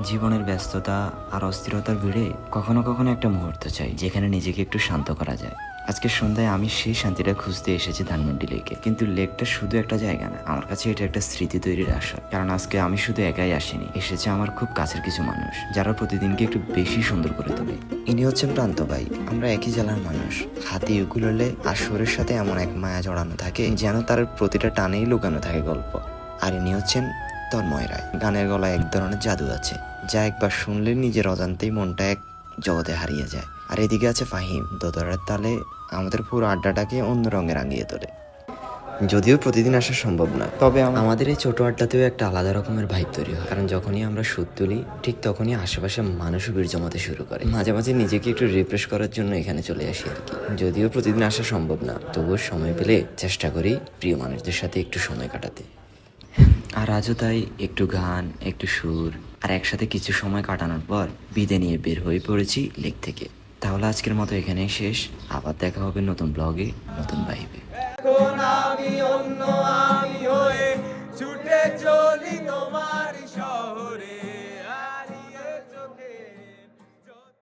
জীবনের ব্যস্ততা আর অস্থিরতার ভিড়ে কখনো কখনো একটা মুহূর্ত চাই যেখানে নিজেকে একটু শান্ত করা যায়। আজকে সন্ধ্যায় আমি সেই শান্তিটা খুঁজতে এসেছি ধানমন্ডি লেকে। কিন্তু লেকটা শুধু একটা জায়গা না, আমার কাছে এটা একটা স্মৃতি তৈরির আসর। কারণ আজকে আমি শুধু একাই আসিনি, এসেছে আমার খুব কাছের কিছু মানুষ যারা প্রতিদিনকে একটু বেশি সুন্দর করে তোলে। ইনি হচ্ছেন প্রান্ত ভাই। আমরা একই জেলার মানুষ। হাতি উকুলেলে আর সুরের সাথে এমন এক মায়া জড়ানো থাকে যেন তার প্রতিটা টানেই লুকানো থাকে গল্প। আর ইনি হচ্ছেন তন্ময় রায়। গানের গলায় এক ধরনের জাদু আছে যা একবার শুনলে নিজের অজান্তেই মনটা এক জগতে হারিয়ে যায়। আর এদিকে আছে ফাহিম, দোতারার তালে আমাদের পুরো আড্ডাটাকে অন্য রঙে রাঙিয়ে তোলে। যদিও প্রতিদিন আসা সম্ভব না, তবে আমাদের এই ছোট আড্ডাতেও একটা আলাদা রকমের ভাইব তৈরি হয়। কারণ যখনই আমরা সুদ তুলি ঠিক তখনই আশেপাশে মানুষও ভিড় জমাতে শুরু করে। মাঝে মাঝে নিজেকে একটু রিফ্রেশ করার জন্য এখানে চলে আসি আর কি। যদিও প্রতিদিন আসা সম্ভব না, তবুও সময় পেলে চেষ্টা করি প্রিয় মানুষদের সাথে একটু সময় কাটাতে। আর আজও তাই একটু গান, একটু সুর আর একসাথে কিছু সময় কাটানোর পর বিদায় নিয়ে বের হয়ে পড়েছি লেক থেকে। তাহলে আজকের মতো এখানেই শেষ। আবার দেখা হবে নতুন ব্লগে, নতুন ভাইবে। এখন আমি অন্য আমি হয়ে ছুটে চল।